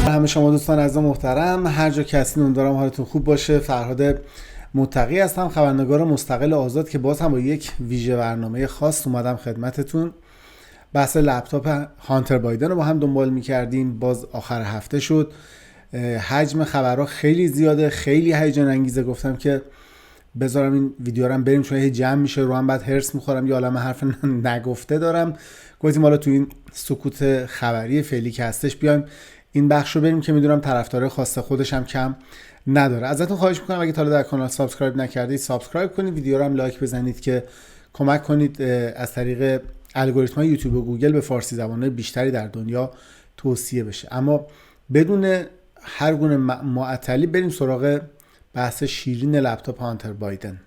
همه شما دوستان عزیز محترم، هر جا که هستین امیدوارم حالتون خوب باشه. فرهاد متقی هستم، خبرنگار مستقل آزاد که باز هم با یک ویژه برنامه خاص اومدم خدمتتون. بحث لپتاپ هانتر بایدن رو با هم دنبال می‌کردیم. باز آخر هفته شد، حجم خبرها خیلی زیاده، خیلی هیجان انگیزه. گفتم که بذارم این ویدیو رو بریم چون جمع میشه، رو هم بعد هرس میخورم یا عالمه حرف نگفته دارم. گفتیم حالا تو این سکوت خبری فعلی که هستش بیایم این بخش رو بریم که میدونم طرفدار خاص خودش هم کم نداره. ازتون خواهش میکنم اگه تا حالا در کانال سابسکرایب نکردید سابسکرایب کنید، ویدیو رو هم لایک بزنید که کمک کنید از طریق الگوریتم‌های یوتیوب و گوگل به فارسی زبان‌های بیشتری در دنیا توصیه بشه. اما بدون هر گونه معطلی بریم سراغ بحث شیرین لپتاپ هانتر بایدن.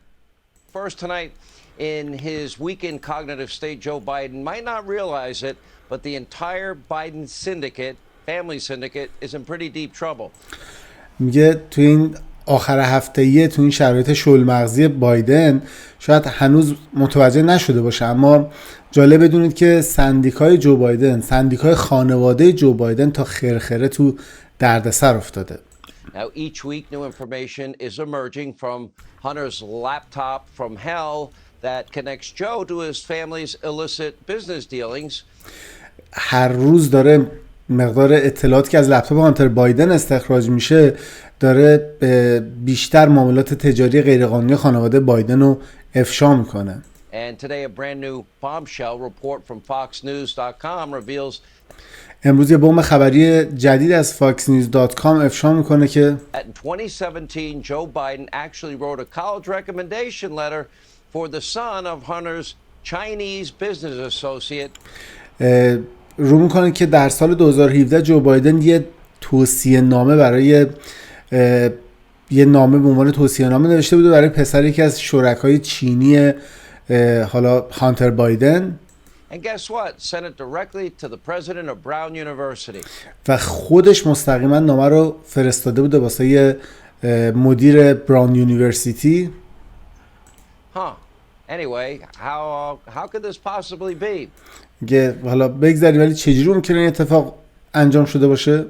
First tonight in his weekend cognitive state, Joe Biden might not realize it, but the entire Biden syndicate, family syndicate, is in pretty deep trouble. میگه تو این آخر هفته‌ایه تو این شرایط شلمغزی بایدن شاید هنوز متوجه نشده باشه، اما جالب بدونید که سندیکای جو بایدن، سندیکای خانواده جو بایدن تا خرخره تو دردسر افتاده. Now, each week, new information is emerging from Hunter's laptop from hell that connects Joe to his family's illicit business dealings. هر روز داره مقدار اطلاعاتی که از لپتاپ هانتر بایدن استخراج میشه داره بیشتر معاملات تجاری غیرقانونی خانواده بایدن رو افشا میکنه. And today, a brand new bombshell report from FoxNews.com reveals امروز یه بمب خبری جدید از foxnews.com افشا میکنه که in 2017 Joe Biden actually wrote a college recommendation letter for the son of Hunter's Chinese business associate. رو میکنه که در سال 2017 جو بایدن یه توصیه نامه برای یه نامه به عنوان توصیه نامه نوشته بود برای پسر یکی از شرکای چینی حالا هانتر بایدن. And guess what? Sent it directly to the president of Brown University. و خودش مستقیما نامه رو فرستاده بود واسه مدیر براون یونیورسیتی. Anyway, how could this possibly be? که حالا بگذاری ولی چجوری ممکنه این اتفاق انجام شده باشه؟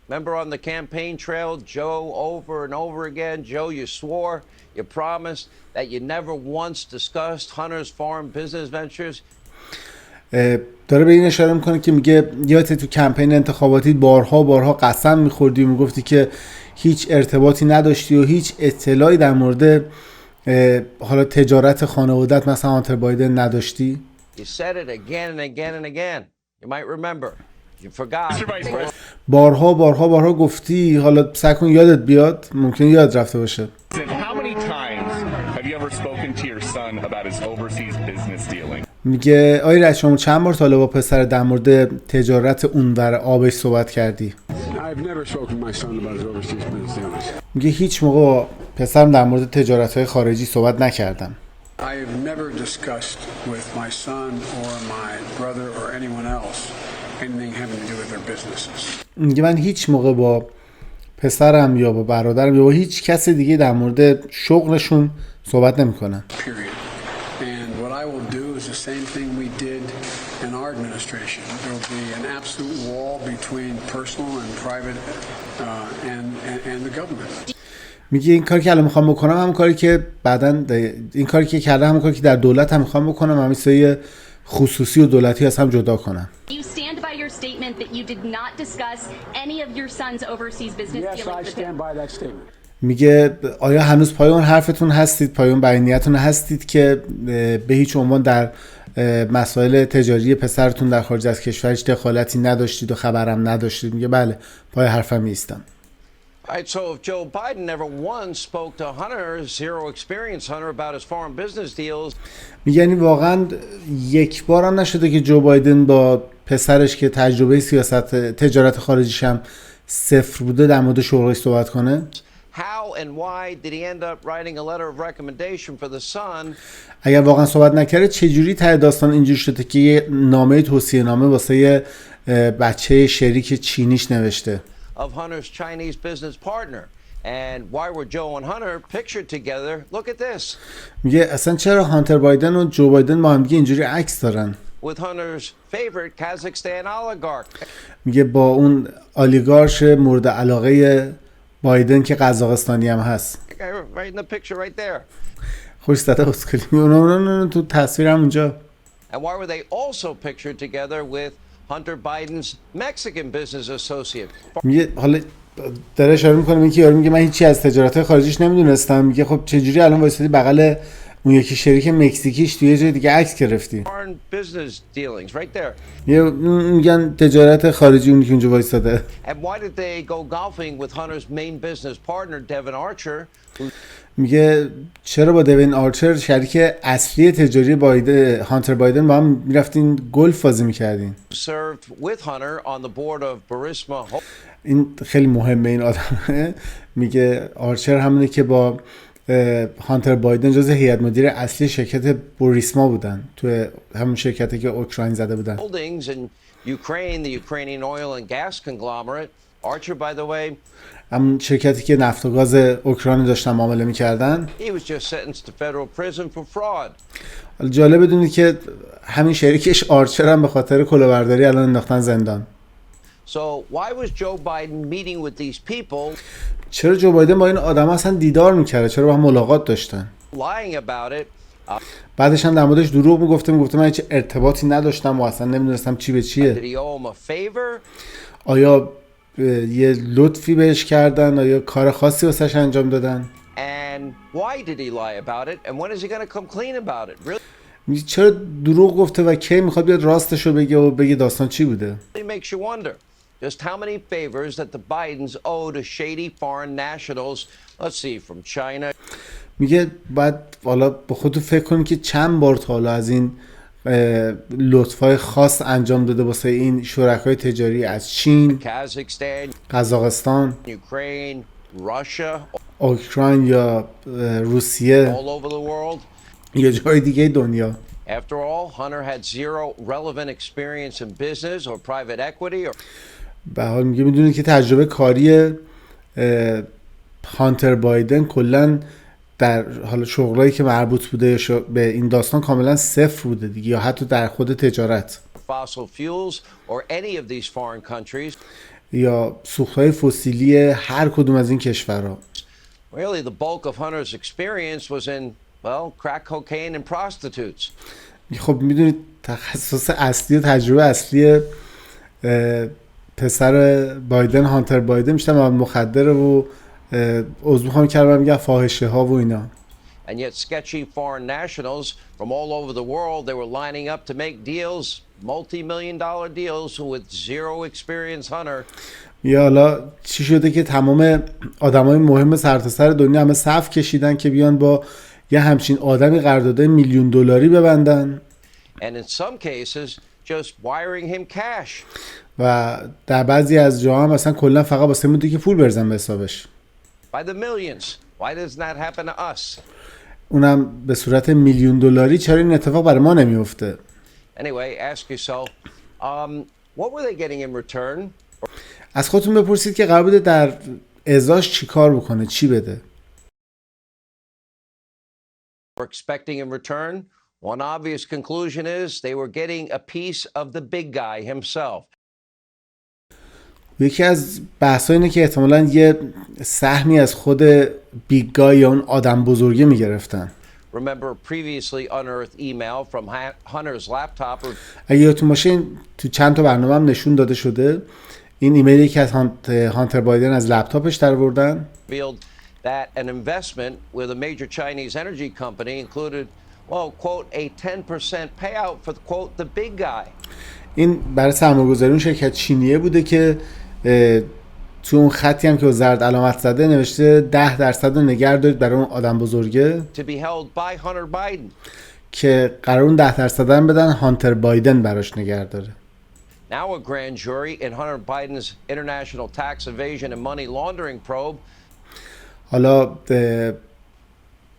Remember on the campaign trail, Joe over and over again, Joe, you swore, you promised that you never once discussed Hunter's foreign business ventures. داره به این اشاره میکنه که میگه یادت تو کمپین انتخاباتی بارها قسم میخوردی و میگفتی که هیچ ارتباطی نداشتی و هیچ اطلاعی در مورد حالا تجارت خانوادت مثلا هانتر بایدن نداشتی. You said it again and again and again. You might remember. You forgot. بارها گفتی، حالا سعی کن یادت بیاد، ممکن یاد رفته باشه. میگه آی رد شما چند بار تا حالا با پسر در مورد تجارت اونور آبش صحبت کردی؟ میگه هیچ موقع با پسرم در مورد تجارت‌های خارجی صحبت نکردم. میگه من هیچ موقع با پسرم یا با برادرم یا با هیچ کس دیگه در مورد شغلشون صحبت نمی‌کنم. میگه این کاری که الان میخوام بکنم همون کاری که بعدن این کاری که کردم همون کاری که در دولت هم میخوام بکنم، همین سایه خصوصی و دولتی از هم جدا کنم. میگه آیا هنوز پای اون حرفتون هستید، پای اون بیانیه‌تون هستید که به هیچ عنوان در مسائل تجاری پسرتون در خارج از کشور هیچ دخالتی نداشتید و خبرم نداشتید؟ میگه بله، پای حرفم ایستم. Right, so if Joe Biden never once spoke to Hunter, zero experience Hunter about his foreign business deals. یعنی واقعا یک بار هم نشده که جو بایدن با پسرش که تجربه سیاست تجارت خارجیش هم صفر بوده در مورد شغلش صحبت کنه. How and why did he end up writing a letter of recommendation for the son? اگر واقعا صحبت نکرده چجوری ته داستان اینجوری شده که یه نامه توصیه نامه واسه بچه شریک چینیش نوشته؟ Of Hunter's Chinese business partner. And why were Joe and Hunter pictured together? Look at this. میگه اصلا چرا هانتر بایدن و جو بایدن با هم دیگه اینجوری عکس دارن؟ with Hunter's favorite Kazakhstan oligarch. میگه با اون آلیگارش مورد علاقه بایدن که قزاقستانی هم هست. Right in the picture right there. خوش زده اسکلی. اون تو تصویر هم اونجا. And why were they also pictured together with Hunter Biden's Mexican business associate? میگه حالا داره اشاره میکنه به اینکه یارو میگه من هیچی از تجارت خارجیش نمیدونستم. میگه خب چجوری الان وایسادی بغل اون یکی شریک مکزیکیش توی جای دیگه عکس گرفتی؟ Foreign business dealings right there. میگن تجارت خارجی اونی که اونجا وایساده. And why did they go golfing with Hunter's main business partner Devin Archer? میگه چرا با دوین آرچر شریک اصلی تجاری هانتر بایدن با هم میرفتین گلف بازی میکردین؟ Served with Hunter on the board of Burisma. این خیلی مهمه این آدمه. میگه آرچر همونه که با هانتر بایدن جز هیئت مدیره اصلی شرکت بوریسما بودن، تو همون شرکتی که اوکراین زده بودن. Holdings in Ukraine, the Ukrainian oil and gas conglomerate. Archer, by the way, همون شرکتی که نفت و گاز اوکراین داشتن معامله میکردن. he was just sentenced to federal prison for fraud. جالب بدونید که همین شریکش آرچر هم به خاطر کلاهبرداری الان انداختن زندان. So why was Joe Biden meeting with these people? چرا جو بایدن با این آدم اصلا دیدار میکرده؟ چرا با هم ملاقات داشتن؟ Lying about it. بعدش هم در موردش دروغ میگفته من هیچ ارتباطی نداشتم و اصلا نمیدونستم چی به Did چیه. he owe him a favor? آیا یه لطفی بهش کردن؟ آیا کار خاصی واسش انجام دادن؟ And why did he lie about it? And when is he going to come clean about it? Really چرا دروغ گفته و کی میخواد بیاد راستشو بگه و بگه داستان چی بوده؟ makes you wonder just how many favors that the Bidens owe to shady foreign nationals. Let's see, from China. میگه بعد حالا به خودتون فکر کنید که چند بار تا حالا از این لطفای خاص انجام داده واسه این شرکای تجاری از چین، Kazakhstan, قزاقستان، Ukraine, Russia, اوکراین یا روسیه all over the world. یا جای دیگه دنیا. After all, Hunter had zero relevant experience in business or private equity or به حال میگه میدونید که تجربه کاری هانتر بایدن کلا در حال شغلایی که مربوط بوده به این داستان کاملا صفر بوده دیگه، یا حتی در خود تجارت fossil fuels or any of these foreign countries. یا سوختهای فسیلی هر کدوم از این کشورها. Really, the bulk of Hunter's experience was in, well, crack cocaine and prostitutes. خب میدونید تخصص اصلی و تجربه اصلی پسر بایدن هانتر بایدن میشتم مواد مخدره و عضو میخوام کردم میگم فاحشه ها و اینا. And yet sketchy foreign nationals from all over the world, they were lining up to make deals, multi-million-dollar deals with zero experience Hunter. یا حالا چی شده که تمام آدمای مهم سرتاسر دنیا همه صف کشیدن که بیان با یه همچین آدمی قرارداد میلیون دلاری ببندن And in some cases, just wiring him cash. و در بعضی از جاها هم مثلا کلا فقط واسه میده که پول برزن به حسابش. By the millions. Why doesn't that happen to us? اونم به صورت میلیون دلاری. چرا این اتفاق برای ما نمیفته؟ Anyway, ask yourself, what were they getting in return? از خودتون بپرسید که قرار بوده در ازاش چی کار بکنه، چی بده؟ Or expecting in return? One obvious conclusion is they were getting a piece of the big guy himself. یکی از بحث‌ها اینه که احتمالاً یه سهمی از خود بیگ گای یا اون آدم بزرگه میگرفتن. Remember previously unearthed email from Hunter's laptop. اگه یادتون باشه این تو چند تا برنامه هم نشون داده شده. این ایمیلی که از هانتر بایدن از لپتاپش درآوردن Revealed that an investment with a major Chinese energy company included, well, quote, a 10% payout for, quote, the big guy. این برای سرمایه‌گذاری اون شرکت چینیه بوده که تو اون خطی هم که با زرد علامت زده نوشته 10% رو نگه دارید برای اون آدم بزرگه To be held by Hunter Biden. که قرار اون 10% هم بدن هانتر بایدن براش نگه داره. Now a grand jury in Hunter Biden's international tax evasion and money laundering probe. حالا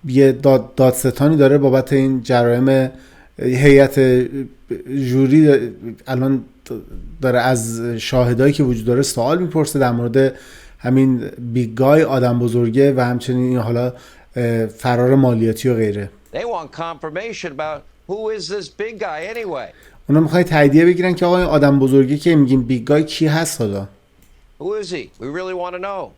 یه دادستانی داره بابت این جرایم. هیئت جوری الان داره از شاهدایی که وجود داره سوال میپرسه در مورد همین بیگ گای آدم بزرگه و همچنین حالا فرار مالیاتی و غیره. They want confirmation about who is this big guy anyway. اونا میخوان تاییدیه بگیرن که آقا این آدم بزرگی که میگیم بیگ گای کی هست حالا؟ Who is he? We really want to know.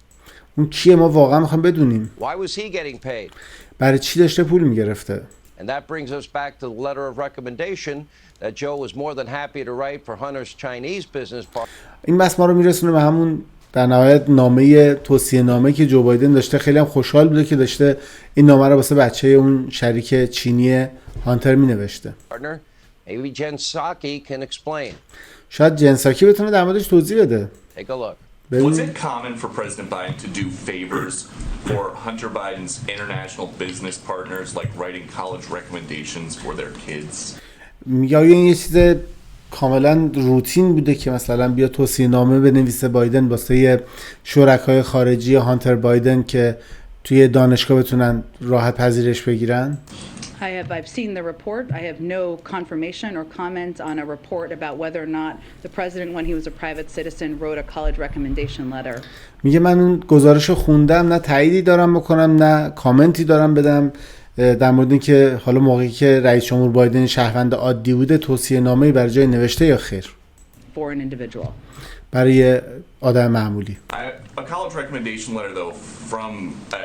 اون کیه؟ ما واقعا میخوایم بدونیم. Why was he getting paid? برای چی داشته پول میگرفته؟ And that brings us back to the letter of recommendation that Joe was more than happy to write for Hunter's Chinese business partner. این بس ما رو میرسونه به همون در نهایت نامه توصیه نامه که جو بایدن داشته. خیلی هم خوشحال بوده که داشته این نامه رو واسه بچه اون شریک چینی هانتر مینوشته. Maybe Jen Psaki can explain. شاید جن ساکی بتونه در موردش توضیح بده. Take a look. Was it common for President Biden to do favors for Hunter Biden's international business partners, like writing college recommendations for their kids? میگه این یه چیز کاملا روتین بوده که مثلا بیا توصیه نامه بنویسه بایدن واسه شرکای خارجی هانتر بایدن که توی دانشگاه بتونن راحت پذیرش بگیرن؟ I've seen the report. I have no confirmation or comment on a report about whether or not the president, when he was a private citizen, wrote a college recommendation letter. میگه من اون گزارش رو خوندم، نه تاییدی دارم بکنم نه کامنتی دارم بدم در مورد اینکه حالا موقعی که رئیس جمهور بایدن شهروند عادی بوده توصیه نامه‌ای برای جای نوشته یا خیر. For an individual. برای آدم معمولی. A college recommendation letter, though, from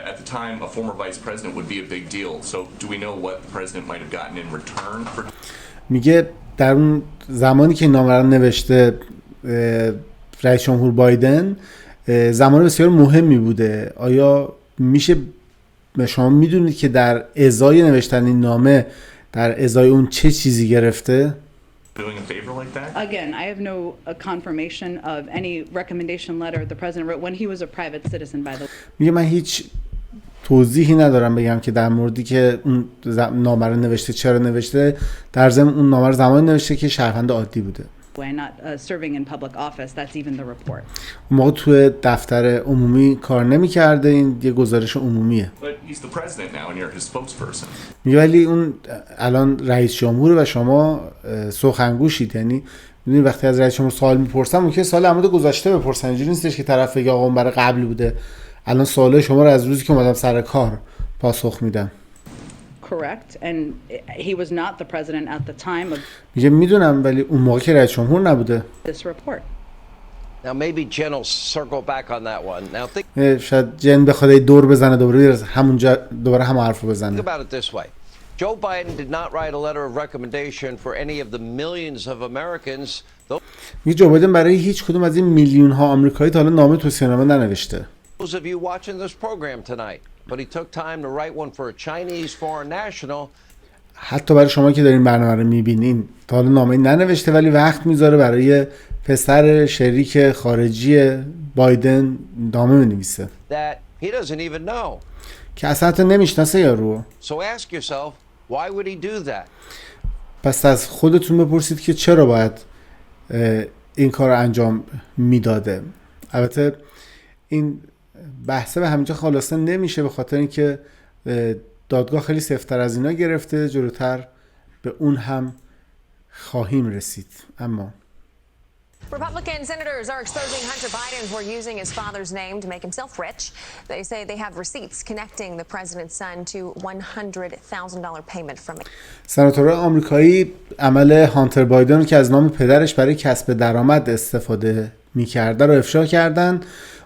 at the time a former vice president would be a big deal. So, do we know what the president might have gotten in return for? میگه در اون زمانی که نامه رو نوشته رئیس جمهور بایدن زمان بسیار مهمی بوده. آیا میشه شما میدونید که در اعضای نوشتن این نامه در اعضای اون چه چیزی گرفته؟ Doing a favor like that? Again, I have no confirmation of any recommendation letter the president wrote when he was a private citizen, by the way. میگه من هیچ توضیحی ندارم بگم که در موردی که اون نامه رو نوشته چرا نوشته. در ضمن اون نامه رو زمانی نوشته که شهروند عادی بوده. Not serving in public office. That's even the report. اون موقع توی دفتر عمومی کار نمی‌کرده. این یه گزارش عمومیه. But he's the president now and you're his spokesperson. میگه ولی اون الان رئیس جمهور و شما سخنگوشید. یعنی میدونی وقتی از رئیس جمهور سوال میپرسم اون که سوال عمود گذشته بپرسن. اینجوری نیستش که طرف بگه آقا اون برای قبل بوده. الان سوال شما رو از روزی که اومدم سر کار پاسخ میدم. Correct, and he was not the president at the time of میگه میدونم ولی اون موقع که رئیس جمهور نبوده. this report. Now maybe Jen will circle back on that one. Now think شاید جن بخواد دور بزنه دوباره همونجا دوباره هم حرفو بزنه. about it this way. Joe Biden did not write a letter of recommendation for any of the millions of Americans. میگه جو بایدن برای هیچ کدوم از این میلیون ها آمریکایی تا حالا نامه توصیه نامه ننوشته. Those of you watching this program tonight, but he took time to write one for a Chinese foreign national. حتی برای شما که دارین برنامه رو میبینین تا حالا نامه ننوشته ولی وقت میذاره برای پسر شریک خارجی بایدن نامه بنویسه That he doesn't even know. که اصلا حتی نمیشناسه یارو. So ask yourself, why would he do that? پس از خودتون بپرسید که چرا باید این کار رو انجام میداده. البته این بحثه به همینجا خلاصه نمیشه به خاطر اینکه دادگاه خیلی سفت‌تر از اینا گرفته. جلوتر به اون هم خواهیم رسید. اما Republican senators are exposing Hunter Biden for using his father's name to make himself rich. They say they have receipts connecting the president's son to $100,000 payment from it. سناتورهای آمریکایی عمل هانتر بایدن که از نام پدرش برای کسب درآمد استفاده می‌کرده رو افشا کردن.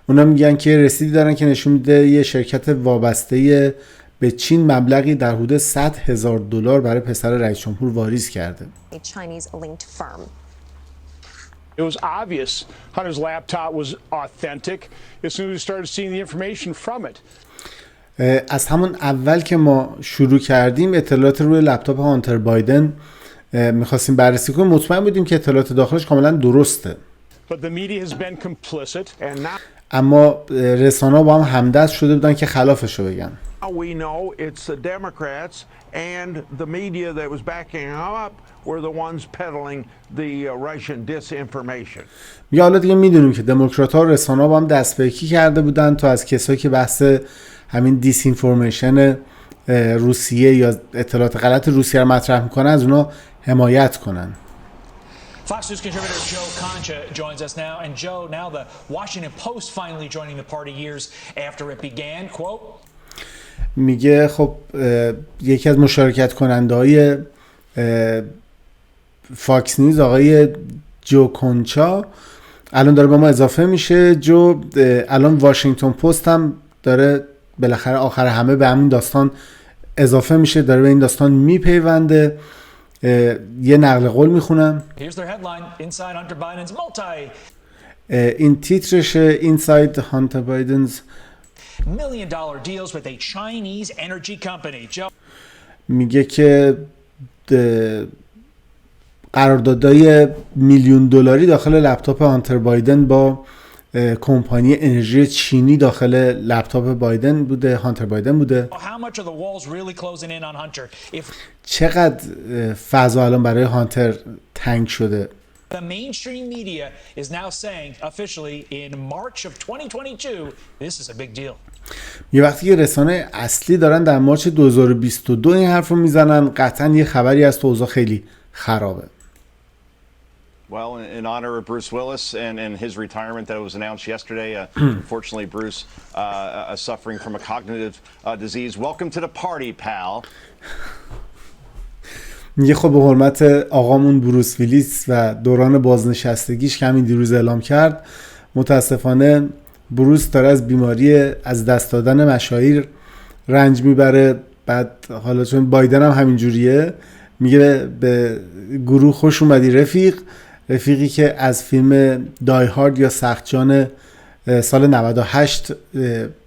اونا میگن که رسیدی دارن که نشون میده یه شرکت وابسته به چین مبلغی در حدود $100,000 برای پسر رئیس جمهور واریز کرده. A Chinese linked firm. It was obvious Hunter's laptop was authentic as soon as we started seeing the information from it. از همون اول که ما شروع کردیم اطلاعات روی لپتاپ هانتر بایدن میخواستیم بررسی کنیم مطمئن بودیم که اطلاعات داخلش کاملا درسته. But the media has been complicit and now اما رسانه‌ها با هم همدست شده بودن که خلافش رو بگن. We know it's the Democrats and the media that was backing them up were the ones peddling the Russian disinformation. میگه حالا دیگه میدونیم که دموکرات‌ها و رسانه‌ها با هم دست به یکی کرده بودن تا از کسایی که بحث همین دیس اینفورمیشن روسیه یا اطلاعات غلط روسیه رو مطرح میکنن از اونا حمایت کنن. Fox News contributor Joe Concha joins us now. And Joe, now the Washington Post finally joining the party years after it began. Quote. میگه خب یکی از مشارکت کننده های فاکس نیوز آقای جو کنچا الان داره به ما اضافه میشه. جو الان واشنگتن پست هم داره بالاخره آخر همه به همین داستان اضافه میشه، داره به این داستان میپیونده. یه نقل قول میخونم. این تیترشه Inside Hunter Biden's $1 million deals with a Chinese energy company. میگه که قراردادهای $1 میلیون داخل لپتاپ هانتر بایدن با کمپانی انرژی چینی داخل لپتاپ بایدن بوده، هانتر بایدن بوده. چقدر فضا الان برای هانتر تنگ شده. The mainstream media is now saying officially in March of 2022 this is a big deal. یه وقتی که رسانه اصلی دارن در مارچ 2022 این حرف رو میزنن، قطعا یه خبری از اوضاع خیلی خرابه. Well, in honor of Bruce Willis and his retirement that was announced yesterday, unfortunately Bruce suffering from a cognitive disease. Welcome to the party, pal. میگه خب به حرمت آقامون بروس ویلیس و دوران بازنشستگیش که همین دیروز اعلام کرد، متاسفانه بروس داره از بیماری از دست دادن مشاهیر رنج میبره. بعد حالا چون بایدن هم همین جوریه، میگه به گروه خوش اومدی رفیقی که از فیلم دای هارد یا سختجان سال 98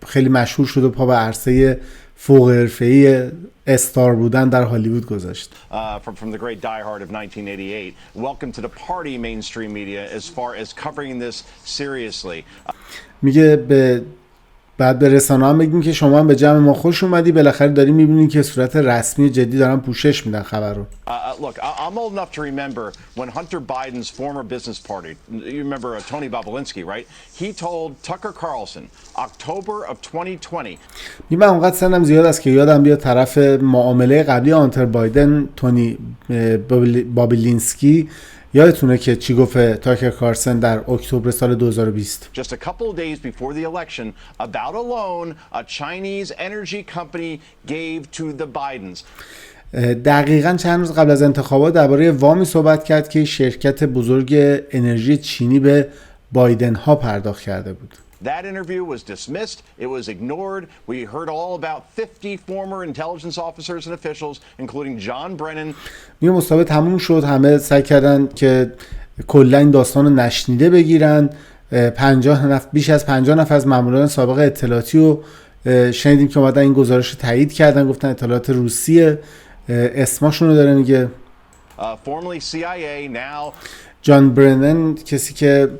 خیلی مشهور شد و پا به عرصه فوق حرفه‌ای استار بودن در هالیوود گذاشت. From the great Die Hard of 1988. Welcome to the party, mainstream media, as far as covering this seriously. میگه بعد به رسانه هم بگیم که شما هم به جمع ما خوش اومدی، بالاخره داری میبینین که صورت رسمی جدی دارن پوشش میدن خبر رو. Look, I'm old enough to remember when Hunter Biden's former business partner, you remember Tony Bobulinski, right? He told Tucker Carlson, October of 2020. من اونقدر سنم زیاد است که یادم بیاد طرف معامله قبلی هانتر بایدن، تونی بابلینسکی، یادتونه که چی گفت تاکر کارلسن در اکتبر سال 2020. Just a couple of days before the election about a loan a Chinese energy company gave to the Bidens. دقیقاً چند روز قبل از انتخابات درباره وامی صحبت کرد که شرکت بزرگ انرژی چینی به بایدن ها پرداخت کرده بود. That interview was dismissed. It was ignored. We heard all about 50 former intelligence officers and officials, including John Brennan. میگه مصاحبه تموم شد، همه سعی کردن که کلا این داستان رو نشنیده بگیرن. 50 نفر، بیش از 50 نفر از ماموران سابق اطلاعاتی رو شنیدیم که اومدن این گزارش رو تایید کردن، گفتن اطلاعات روسیه. اسمشون رو داره میگه. Formerly CIA, now جان برنن، کسی که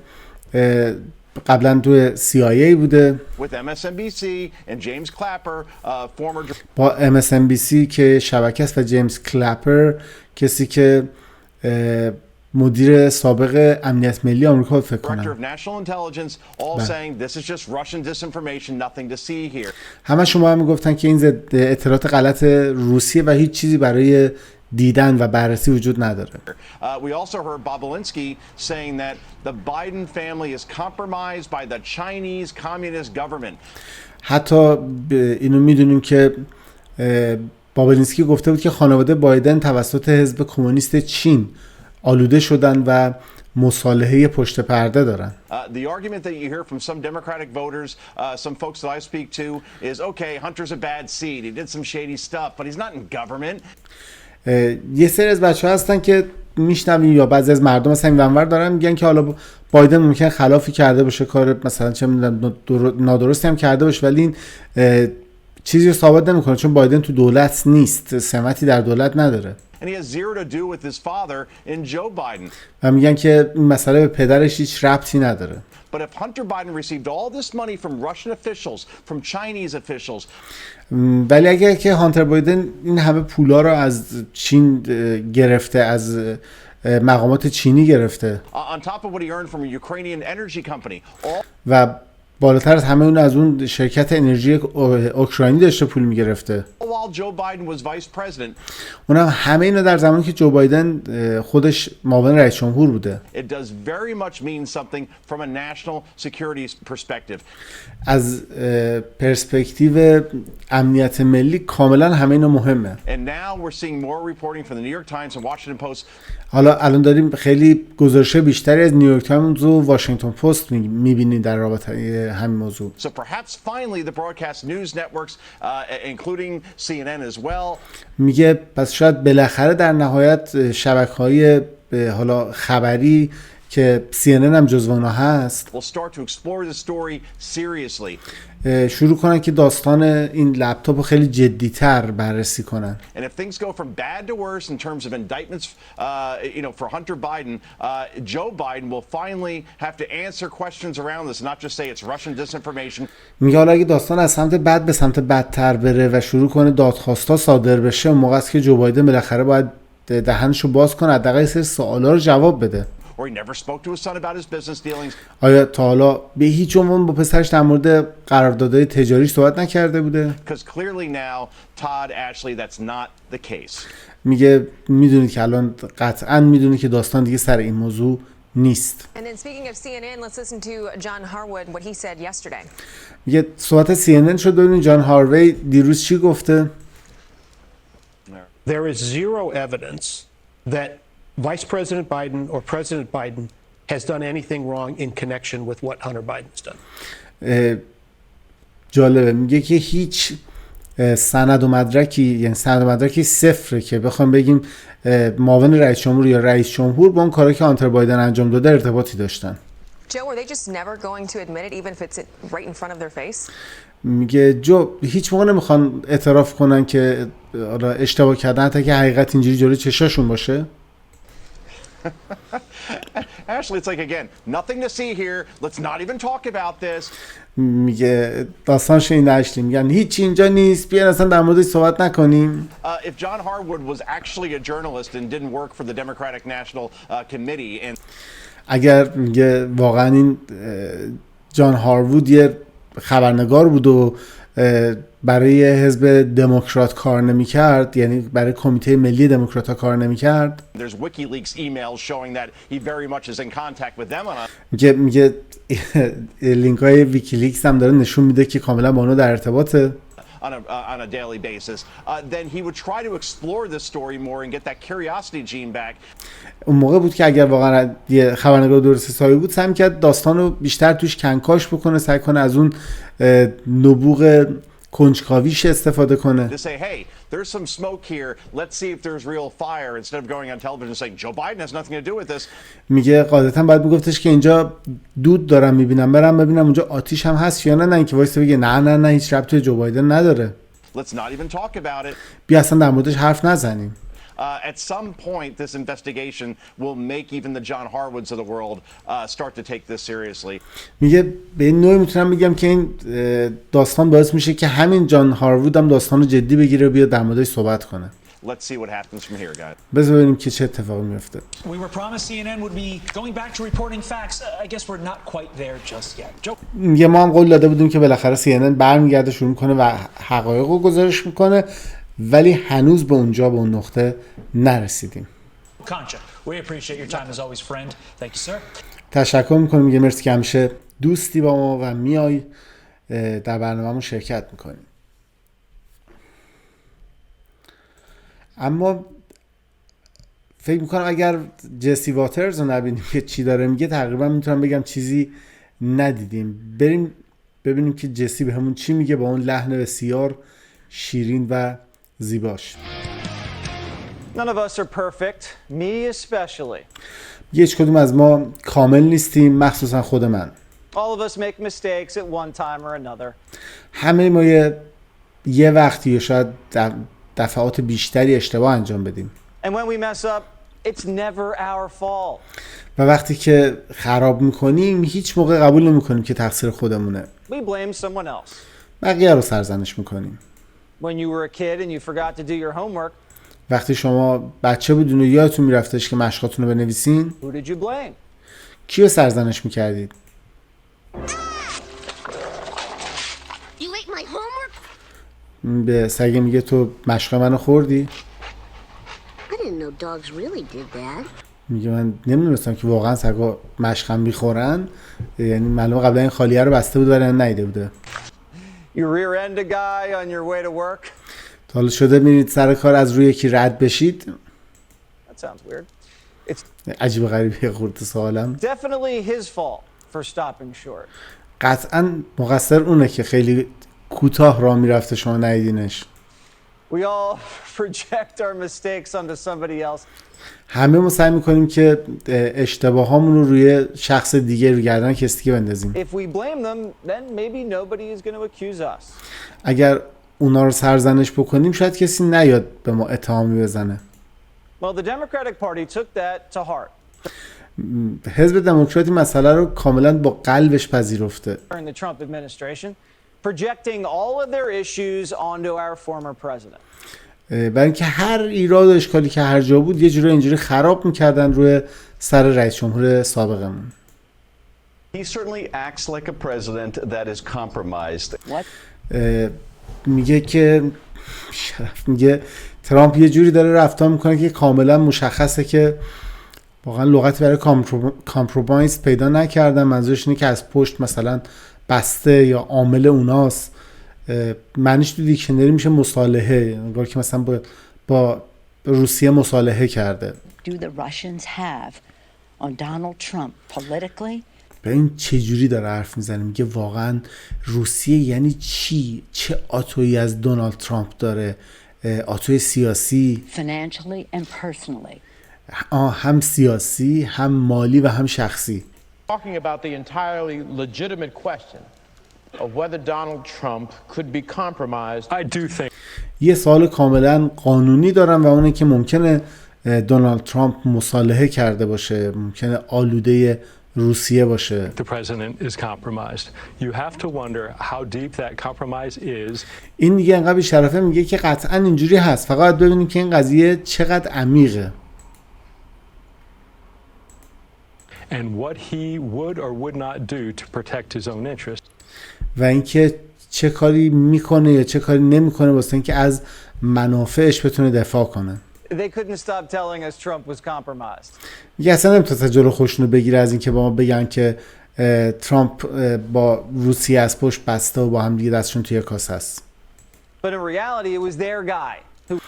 قبلا تو CIA بوده. with MSNBC and James Clapper, former با MSNBC که شبکه است و جیمز کلپر کسی که مدیر سابق امنیت ملی آمریکا فکر کنم. Director of National Intelligence, all saying this is just Russian disinformation, nothing to see here. همه شما هم میگفتن که این اطلاعات غلط روسیه و هیچ چیزی برای دیدن و بررسی وجود نداره. We also heard Bobulinski saying that the Biden family is compromised by the Chinese Communist government. حتی اینو میدونیم که بابلینسکی گفته بود که خانواده بایدن توسط حزب کمونیست چین آلوده شدن و مصالحه پشت پرده دارن. The argument that you hear from some Democratic voters, some folks that I speak to, is okay, Hunter's a bad seed. He did some shady stuff, but he's not in government. یه سری از بچه‌ها هستن که میشنویم یا بعضی از مردم مثلا این ونور دارن میگن که حالا بایدن ممکن خلافی کرده باشه، کار مثلا چه میدونم نادرستی هم کرده باشه، ولی این چیزی رو ثابت نمیکنه چون بایدن تو دولت نیست، سمتی در دولت نداره. And he has zero to do with his father in Joe Biden. و میگن که این مسئله به پدرش هیچ ربطی نداره. But if Hunter Biden received all this money from Russian officials, from Chinese officials, ولی اگر که هانتر بایدن این همه پولا رو از چین گرفته، از مقامات چینی گرفته، on top of what he earned from a Ukrainian energy company, و بالاتر از همه اون از اون شرکت انرژی اوکراینی داشته پول میگرفته. all while while Joe Biden was vice president. اونم همه اینا در زمانی که جو بایدن خودش معاون رئیس جمهور بوده. It does very much mean something from a national security perspective. از پرسپکتیو امنیت ملی کاملا همه اینا مهمه. And now we're seeing more reporting from the New York Times and Washington Post. حالا الان داریم خیلی گزارش بیشتری از نیویورک تایمز و واشنگتن پست می‌بینید در رابطه همین موضوع. So perhaps finally the broadcast news networks including CNN as well. میگه پس شاید بالاخره در نهایت شبکه‌های حالا خبری که CNN هم جزو اونها هست We'll start to explore the story seriously. شروع کنن که داستان این لپتاپ رو خیلی جدی‌تر بررسی کنن. And if things go from bad to worse in terms of indictments, for Hunter Biden, Joe Biden will finally have to answer questions around this, not just say it's Russian disinformation. میگه حالا اگه داستان از سمت بد به سمت بدتر بره و شروع کنه دادخواستا صادر بشه، اون موقع است که جو بایدن بالاخره باید دهنشو باز کنه، حداقل یه سری سوالا رو جواب بده. Or he never spoke to his son about his business dealings. آیا تا حالا به هیچ عنوان با پسرش در مورد قراردادهای تجاریش صحبت نکرده بوده؟ Because clearly now, Todd, Ashley, that's not the case. میگه میدونید که الان قطعا میدونید که داستان دیگه سر این موضوع نیست. And then speaking of CNN, let's listen to John Harwood, what he said yesterday. میگه صحبت CNN شد ببینید جان هاروی دیروز چی گفته؟ There is zero evidence that Vice President Biden or President Biden has done anything wrong in connection with what Hunter Biden has done. جالبه میگه که هیچ سند و مدرکی صفره که بخوام بگیم معاون رئیس جمهور یا رئیس جمهور با اون کاری که هانتر بایدن انجام داده ارتباطی داشتن. Joe, are they just never going to admit it even if it's right in front of their face? میگه جو هیچ موقع نمیخوان اعتراف کنن که اشتباه کردن حتی که حقیقت اینجوری جلوی چشاشون باشه. Ashley, it's like, again, nothing to see here. Let's not even talk about this. میگه داستانش این اشلی میگن هیچ اینجا نیست بیاین اصلا در موردش صحبت نکنیم. If John Harwood was actually a journalist and didn't work for the Democratic National Committee and اگر میگه واقعا این جان هاروود یه خبرنگار بود و برای حزب دموکرات کار نمی‌کرد، یعنی برای کمیته ملی دموکرات‌ها کار نمی‌کرد. There's WikiLeaks emails showing that he very much is in contact with them میگه لینک‌های ویکیلیکس هم داره نشون میده که کاملا با اونها در ارتباطه. on a daily basis, then he would try to explore this story more and get that curiosity gene back. اون موقع بود که اگر واقعا یه خبرنگار درست حسابی بود سعی کرد داستان رو بیشتر توش کنکاش بکنه، سعی کنه از اون نبوغ کنجکاویش استفاده کنه. To say, hey, there's some smoke here. Let's see if there's real fire instead of going on television and saying Joe Biden has nothing to do with this. میگه قاعدتا باید میگفتش که اینجا دود دارم میبینم، برم ببینم اونجا آتیش هم هست یا نه اینکه وایس بگه نه هیچ ربطی به جو بایدن نداره. Let's not even talk about it. بیا اصلا در موردش حرف نزنیم. At some point, this investigation will make even the John Harwoods of the world start to take this seriously. میگه به این نوعی میتونم بگم که این داستان باعث میشه که همین جان هاروود هم داستان رو جدی بگیره و بیاد در موردش صحبت کنه. Let's see what happens from here, guys. بذار ببینیم که چه اتفاقی میفته. We were promised CNN would be going back to reporting facts. I guess we're not quite there just yet. Joe. میگه ما هم قول داده بودیم که بالاخره CNN برمیگرده شروع کنه و حقایق رو گزارش میکنه، ولی هنوز به اونجا به اون نقطه نرسیدیم. Concha, we appreciate your time as always, friend. Thank you, sir. تشکر میکنم، میگه مرسی که همیشه دوستی با ما و میای در برنامه‌مون شرکت میکنیم. اما فکر میکنم اگر جسی واترز رو نبینیم که چی داره میگه تقریبا میتونم بگم چیزی ندیدیم. بریم ببینیم که جسی به همون چی میگه با اون لحن بسیار شیرین و زیباش. None of us are perfect, me especially. هیچ کدوم از ما کامل نیستیم، مخصوصا خود من. All of us make mistakes at one time or another. همه ما یه وقتی یا شاید دفعات بیشتری اشتباه انجام بدیم. And when we mess up, it's never our fault. و وقتی که خراب میکنیم هیچ موقع قبول نمیکنیم که تقصیر خودمونه. We blame someone else. بقیه رو سرزنش میکنیم. When you were a kid and you forgot to do your homework, وقتی شما بچه بودین و یادتون میرفتش که مشقاتون رو بنویسین، who did you blame? کیو سرزنش میکردید؟ You ate my homework? به سگ میگه تو مشق منو خوردی؟ I didn't know dogs really did that. میگه من نمیدونستم که واقعا سگا مشقم میخورن، یعنی معلومه قبلا این خالیه رو بسته بود ولی نیده بوده. You rear-end a guy on your way to work? حالا شده میرید سر کار از روی یکی رد بشید؟ That sounds weird. It's عجیب غریبه خورده سوالم. definitely his fault for stopping short. قطعا مقصر اونه که خیلی کوتاه راه میرفته شما ندیدینش. We all project our mistakes onto somebody else. همه ما سعی میکنیم که اشتباهامون رو روی شخص دیگه رو گردن کسی دیگه بندازیم. If we blame them, then maybe nobody is going to accuse us. اگر اونا رو سرزنش بکنیم شاید کسی نیاد به ما اتهامی بزنه. Well, the Democratic Party took that to heart. حزب دموکراتی مسئله رو کاملا با قلبش پذیرفته. During the Trump administration, projecting all of their issues onto our former president. برای اینکه هر ایراد و اشکالی که هر جا بود یه جوری اینجوری خراب میکردن روی سر رئیس جمهور سابقمون. He certainly acts like a president that is compromised. میگه که میگه ترامپ یه جوری داره رفتار میکنه که کاملا مشخصه که واقعا لغتی برای کامپرومایز پیدا نکردن. منظورش اینه که از پشت مثلا بسته یا عامل اوناست. معنیش تو دیکشنری میشه مصالحه، انگار که مثلا با روسیه مصالحه کرده. Do the Russians have on Donald Trump politically? به این چه جوری داره حرف میزنه؟ میگه واقعا روسیه یعنی چی؟ چه آتویی از دونالد ترامپ داره؟ آتوی سیاسی، Financially and personally. هم سیاسی، هم مالی و هم شخصی. Talking about the entirely legitimate question of whether Donald Trump could be compromised. I do think یه سوال کاملا قانونی دارم و اونه که ممکنه دونالد ترامپ مصالحه کرده باشه، ممکنه آلوده روسیه باشه. the president is compromised. You have to wonder how deep that compromise is. این دیگه انقدر بی‌شرفه میگه که قطعا اینجوری هست، فقط ببینیم که این قضیه چقدر عمیقه. And what he would or would not do to protect his own interest. و اینکه چه کاری میکنه یا چه کاری نمیکنه واسه اینکه از منافعش بتونه دفاع کنه. They couldn't stop telling us Trump was compromised. دیگه اصلا نمیتونه جلو خودشونو بگیره از اینکه با ما بگن که ترامپ با روسیه از پشت بسته و با هم دیگه دستشون توی کاسه است. But in reality, it was their guy who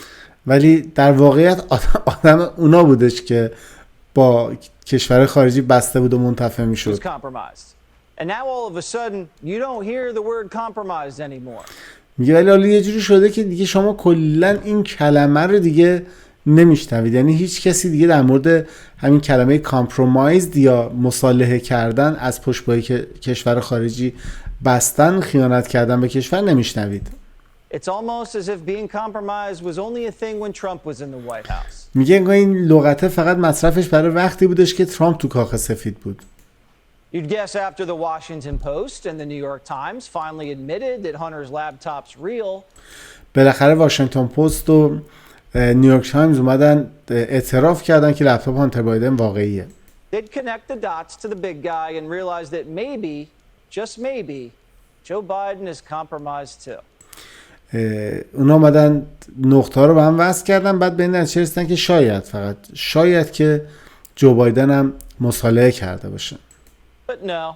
ولی در واقعیت آدم اونا بودش که با کشور خارجی بسته بود و منتفع was میشد. compromised. And now all of a sudden, you don't hear the word compromised anymore. میگه ولی حالا یه جوری شده که دیگه شما کلا این کلمه رو دیگه نمیشنوید. یعنی هیچ کسی دیگه در مورد همین کلمه کامپرومایز یا مصالحه کردن از پشت پای کشور خارجی بستن، خیانت کردن به کشور نمیشنوید. It's almost as if being compromised was only a thing when Trump was in the White House. میگه انگار این لغته فقط مصرفش برای وقتی بودش که ترامپ تو کاخ سفید بود. You'd guess after the Washington Post and the New York Times finally admitted that Hunter's laptop's real. بالاخره واشنگتن پست و نیویورک تایمز اومدن اعتراف کردن که لپتاپ هانتر بایدن واقعیه. They'd connect the dots to the big guy and realize that maybe, just maybe, Joe Biden is compromised too. اونا اومدن نقطه ها رو به هم وصل کردن، بعد به این نتیجه رسیدن که شاید، فقط شاید که جو بایدن هم مصالحه کرده باشه. But no,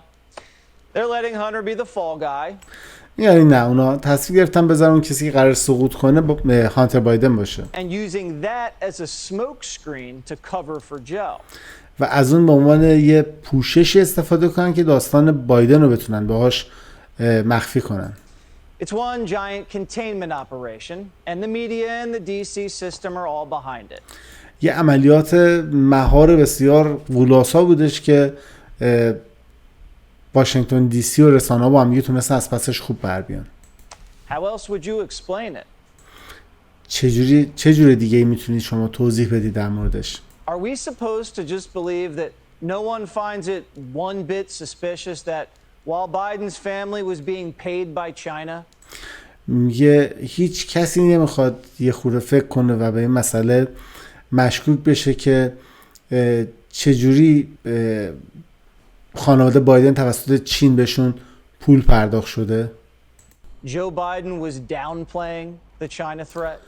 they're letting Hunter be the fall guy. یعنی نه، اونا تصمیم گرفتن بذارن اون کسی که قرار سقوط کنه هانتر بایدن باشه And using that as a smoke screen to cover for Joe. و از اون به عنوان یه پوشش استفاده کنن که داستان بایدن رو بتونن باهاش مخفی کنن. It's one giant containment operation, and the media and the DC system are all behind it. یه عملیات مهار بسیار غولاسا بودش که واشنگتن دی سی و رسانه‌ها با هم دیگه تونستن از پسش خوب بر بیان. How else would you explain it? چه جوری دیگه میتونید شما توضیح بدید در موردش؟ Are we supposed to just believe that no one finds it one bit suspicious that while Biden's family was being paid by China? میگه هیچ کسی نمیخواد یه خورده فکر کنه و به این مسئله مشکوک بشه که چجوری خانواده بایدن توسط چین بهشون پول پرداخت شده. Joe Biden was downplaying the China threat?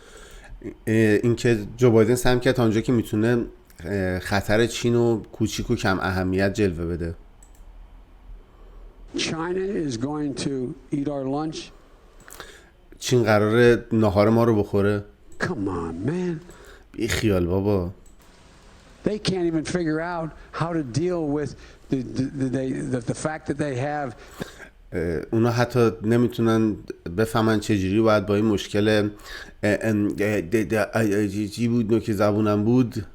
اینکه جو بایدن سعی کرد تا اونجا که میتونه خطر چین رو کوچیک و کم اهمیت جلوه بده. China is going to eat our lunch. چین قراره ناهار ما رو بخوره. Come on, man. بی خیال بابا. They can't even figure out how to deal with the fact that they have. اونا حتی نمیتونن بفهمن چجوری باید با این مشکل چی بود نوک زبونم بود.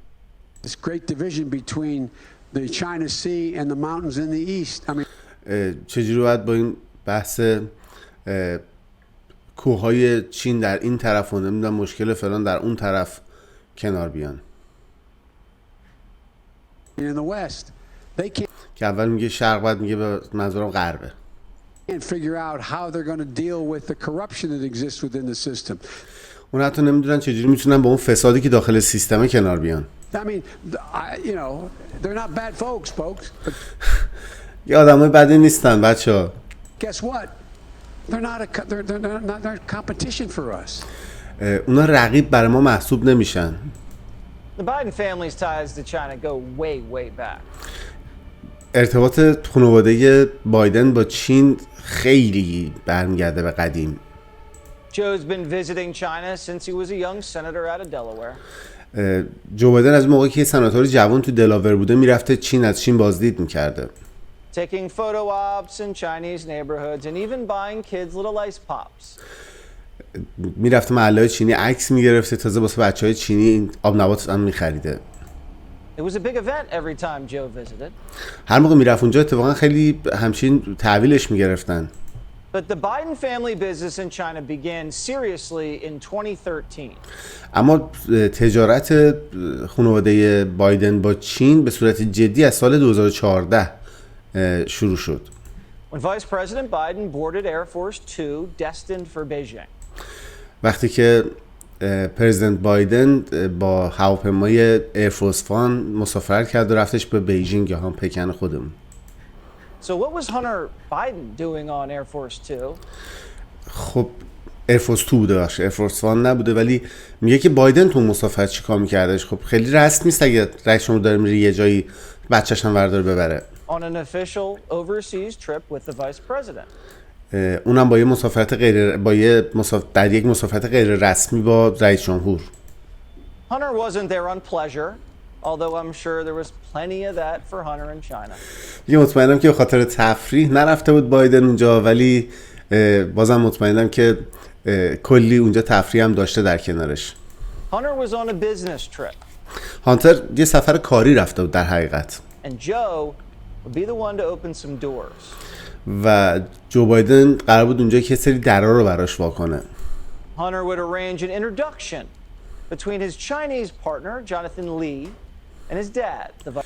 This great division between the China Sea and the mountains in the east. I mean, چجوری باید با این بحث کوههای چین در این طرف و نمیدونم مشکل فلان در اون طرف کنار بیان. in the west, they can't که اول میگه شرق، بعد میگه به منظورم غربه. figure out how they're going to deal with the corruption that exists within the system. اون حتی نمیدونن چجوری میتونن با اون فسادی که داخل سیستم کنار بیان. I mean, you know, they're not bad folks. یه آدمای بدی نیستن بچه‌ها. Guess what? They're competition for us. اونا رقیب برای ما محسوب نمیشن. The Biden family's ties to China go way back. ارتباط خانواده بایدن با چین خیلی برمیگرده به قدیم. Joe's been visiting China since he was a young senator out of Delaware. جو بایدن از موقعی که سناتور جوان تو دلاور بوده میرفته چین، از چین بازدید میکرده. Taking photo ops in Chinese neighborhoods and even buying kids little ice pops. میرفته محله‌های چینی عکس میگرفته، تازه واسه بچهای چینی آب نبات هم میخریده. It was a big event every time Joe visited. هر موقع میرفت اونجا اتفاقا خیلی همچین تحویلش میگرفتن. But the Biden family business in China began seriously in 2013. اما تجارت خانواده بایدن با چین به صورت جدی از سال 2014 شروع شد. When Vice President Biden boarded Air Force 2 destined for Beijing. وقتی که پرزیدنت بایدن با هواپیمای ایرفورس وان مسافرت کرد و رفتش به بیجینگ یا هم پکن خودمون. So what was Hunter Biden doing on Air Force 2? خب ایرفورس 2 بوده، باشه ایرفورس وان نبوده، ولی میگه که بایدن تو مسافرت چیکار میکردش. خب خیلی رسم نیست اگه رئیس جمهور داره میره یه جایی بچه‌ش هم ورداره ببره. On an official overseas trip with the vice president. اونم با یه مسافرت در یک مسافرت غیر رسمی با رئیس جمهور. Hunter wasn't there on pleasure, although I'm sure there was plenty of that for Hunter in China. یه مطمئنم که به خاطر تفریح نرفته بود بایدن اونجا، ولی بازم مطمئنم که کلی اونجا تفریح هم داشته در کنارش. Hunter was on a business trip. هانتر یه سفر کاری رفته بود در حقیقت. And Joe would be the one to open some doors. و جو بایدن قرار بود اونجا که سری درا رو براش وا کنه. Hunter would arrange an introduction between his Chinese partner Jonathan Lee and his dad.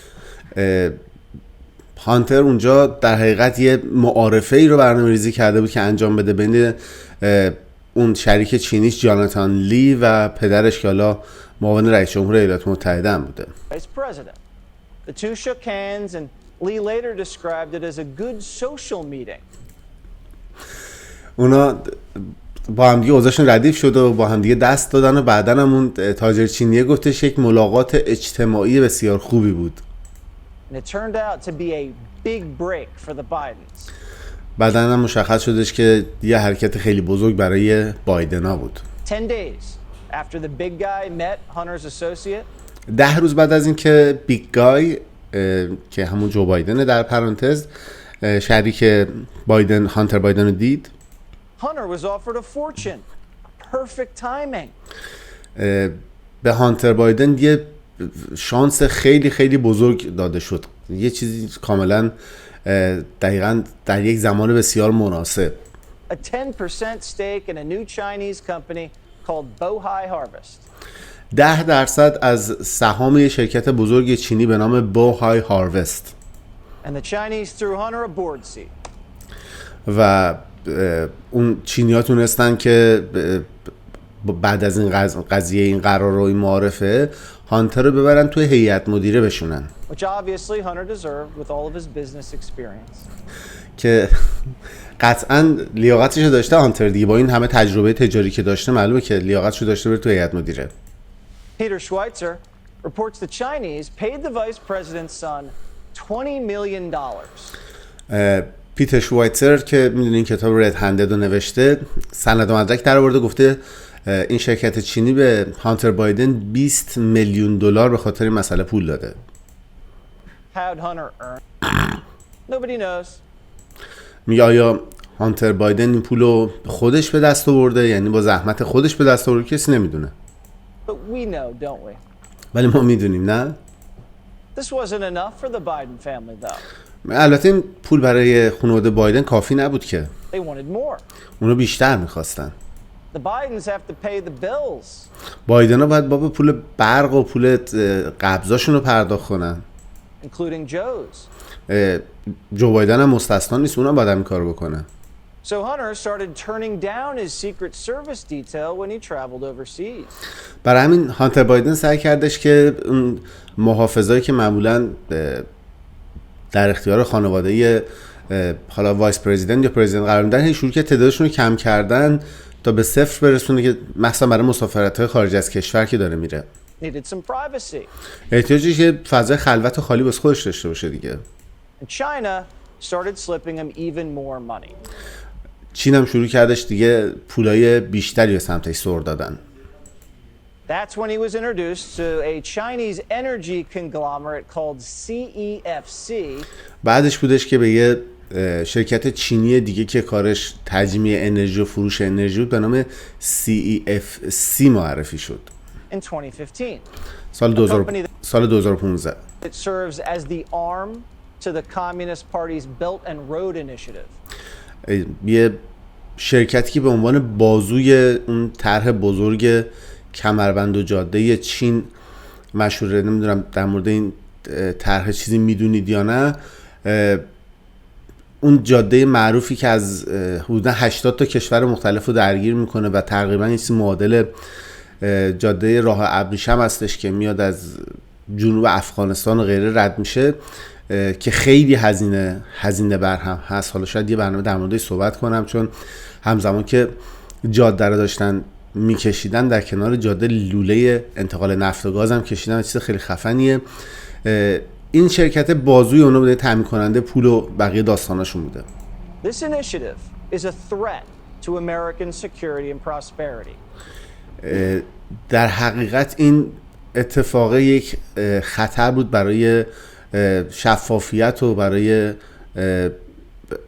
هانتر اونجا در حقیقت یه معارفه‌ای رو برنامه‌ریزی کرده بود که انجام بده بین اون شریک چینیش جاناتان لی و پدرش که حالا معاون رئیس جمهور ایالات متحده هم بوده. Vice President. The two shook hands and Lee later described it as a good social meeting. اونا با هم دیگه اوضاعشون ردیف شد و با هم دیگه دست دادن و بعدن هم اون تاجر چینیه گفتش یک ملاقات اجتماعی بسیار خوبی بود. And it turned out to be a big break for the Bidens. بعدن هم مشخص شدش که یه حرکت خیلی بزرگ برای بایدنا بود. 10 days after the big guy met Hunter's associate. 10 روز بعد از اینکه بیگ گای که همون جو بایدن در پرانتز شریک بایدن هانتر بایدن رو دید. Hunter was offered a fortune. Perfect timing. به هانتر بایدن یه شانس خیلی خیلی بزرگ داده شد. یه چیزی کاملا دقیقاً در یک زمان بسیار مناسب. A 10% stake in a new Chinese company called Bohai Harvest. 10% از سهام یه شرکت بزرگ چینی به نام بوهای هاروست. And the Chinese threw Hunter a board seat. و اون چینی‌ها تونستن که بعد از این قضیه این قرار و این معارفه هانتر رو ببرن توی هیئت مدیره بشونن which obviously Hunter deserved with all of his business experience. که قطعا لیاقتش داشته هانتر دیگه، با این همه تجربه تجاری که داشته معلومه که لیاقتش داشته بره توی هیئت مدیره. Peter Schweitzer reports the Chinese paid the vice president's son $20 million. پیتر شوایتزر که میدونین این کتاب رد هندد رو نوشته، سند و مدرک در آورده، گفته این شرکت چینی به هانتر بایدن 20 میلیون دلار به خاطر این مسئله پول داده. How'd Hunter earn? Nobody knows. میگه آیا هانتر بایدن این پول رو خودش به دست آورده، یعنی با زحمت خودش به دست آورده؟ کسی نمیدونه. But we know, don't we? ولی ما میدونیم نه؟ This wasn't enough for the Biden family though. البته این پول برای خانواده بایدن کافی نبود که. They wanted more. اونو بیشتر میخواستن. The Bidens have to pay the bills. بایدن ها باید بابا پول برق و پول قبضاشون رو پرداخت کنن. Including Joe's. جو بایدن هم مستثنا نیست، اونم باید این کارو بکنه. So Hunter started turning down his Secret Service detail when he traveled overseas. برای همین هانتر بایدن سعی کردش که اون محافظایی که معمولاً در اختیار خانواده حالا وایس پرزیدنت یا پرزیدنت قرار میدن، شروع که تعدادشون رو کم کردن تا به صفر برسونه که مثلا برای مسافرت‌های خارج از کشور که داره میره Needed some privacy. احتیاجش که فضای خلوت و خالی واسه خودش داشته باشه دیگه. And China started slipping him even more money. چین هم شروع کردش دیگه پولای بیشتری به سمتش سر دادن. That's when he was introduced to a Chinese energy conglomerate called CEFC. بعدش بودش که به یه شرکت چینی دیگه که کارش تجمیع انرژی و فروش انرژی بود به نام CEFC معرفی شد. In 2015. سال 2015. It serves as the arm to the Communist Party's Belt and Road Initiative. یه شرکتی که به عنوان بازوی اون طرح بزرگ کمربند و جاده چین مشهوره. نمیدونم در مورد این طرح چیزی میدونید یا نه. اون جاده معروفی که از حدود 80 تا کشور مختلف رو درگیر میکنه و تقریبا یه چیز معادل جاده راه ابریشم هستش که میاد از جنوب افغانستان و غیره رد میشه، که خیلی هزینه بر هم هست. حالا شاید یه برنامه در موردش صحبت کنم، چون همزمان که جاده رو داشتن میکشیدن در کنار جاده لوله انتقال نفت و گاز هم کشیدن، چیز خیلی خفنیه. این شرکت بازوی اونو بوده، تامین کننده پول و بقیه داستاناشون بوده. This initiative is a threat to American security and prosperity. در حقیقت این اتفاق یک خطر بود برای شفافیت و برای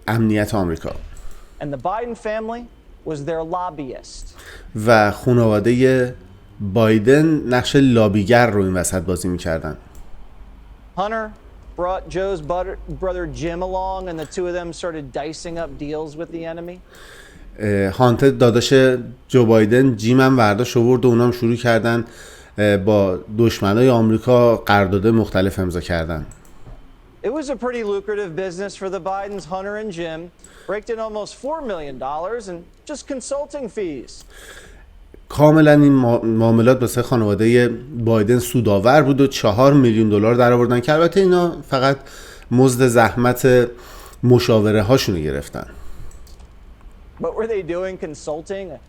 امنیت آمریکا. And the Biden family was their lobbyist. و خانواده بایدن نقش لابیگر رو این وسط بازی می‌کردن. Hunter brought Joe's brother Jim along and the two of them started dicing up deals with the enemy. هانتر داداش جو بایدن جیم هم ورداش آورد و اونام شروع کردن با دشمنای آمریکا قرارداد مختلف امضا کردن. It was a pretty lucrative business for the Bidens. Hunter and Jim raked in almost $4 million in just consulting fees. کاملا این معاملات واسه خانواده بایدن سودآور بود و 4 میلیون دلار درآوردن که البته اینا فقط مزد زحمت مشاوره هاشون رو گرفتن. What were they doing consulting? A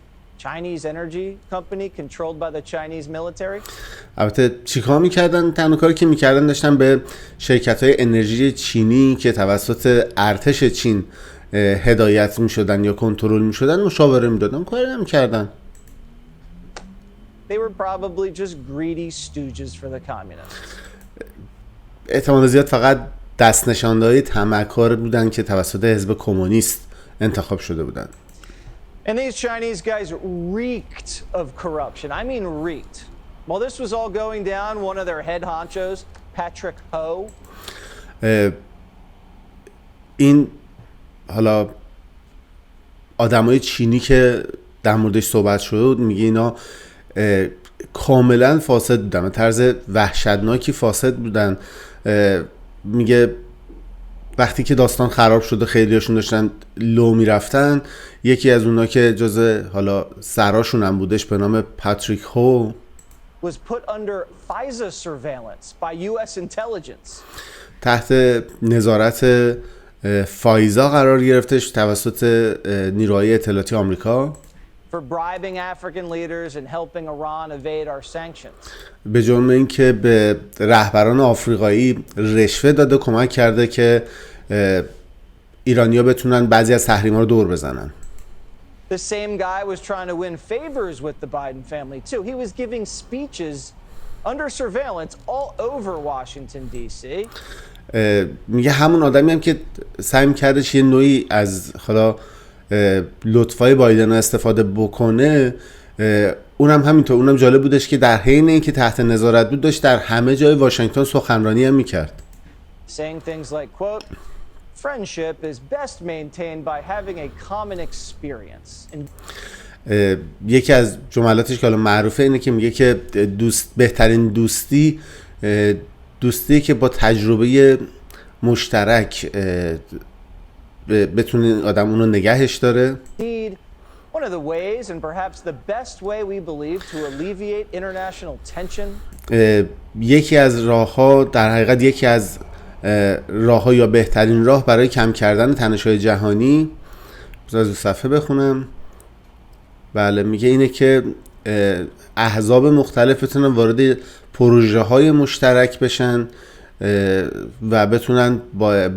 Chinese energy company controlled by the Chinese military? البته چیکار میکردن؟ تنها کاری که میکردن داشتن به شرکت‌های انرژی چینی که توسط ارتش چین هدایت میشدن یا کنترل میشدن مشاوره میدادن، کاری نمیکردن. They were probably just greedy stooges for the communists. احتمال زیاد فقط دست نشانده‌های طمعکار بودن که توسط حزب کمونیست انتخاب شده بودن. And these Chinese guys reeked of corruption. I mean reeked. While this was all going down, one of their head honchos, Patrick Ho. این حالا آدمای چینی که در موردش صحبت شد میگه اینا کاملا فاسد بودن، طرز وحشتناکی فاسد بودن. میگه وقتی که داستان خراب شد و خیلیاشون داشتن لو میرفتن، یکی از اونا که جز حالا سراشون هم بودش به نام پاتریک هو was put under FISA surveillance by US intelligence. تحت نظارت فایزا قرار گرفتش توسط نیروهای اطلاعاتی آمریکا for bribing African leaders and helping Iran evade our sanctions. به جرم اینکه به رهبران آفریقایی رشوه داده کمک کرده که ایرانی‌ها بتونن بعضی از تحریم‌ها رو دور بزنن. The same guy was trying to win favors with the Biden family too. He was giving speeches under surveillance all over Washington D.C. میگه همون آدمی هم که سعی کردش یه نوعی از حالا لطفای بایدن استفاده بکنه، اونم همینطور. اونم جالب بودش که در حین اینکه تحت نظارت بود داشت در همه جای واشنگتن سخنرانی هم میکرد. Saying things like, quote, friendship is best maintained by having a common experience. یکی از جملاتش که حالا معروفه اینه که میگه که بهترین دوستی که با تجربه مشترک بتونه آدم اونو نگهش داره. One of the ways and perhaps the best way we believe to alleviate international tension. یکی از راه‌ها، در حقیقت یکی از راه‌ها یا بهترین راه برای کم کردن تنش‌های جهانی، بذار از صفحه بخونم. بله، میگه اینه که احزاب مختلف بتونن وارد پروژه‌های مشترک بشن و بتونن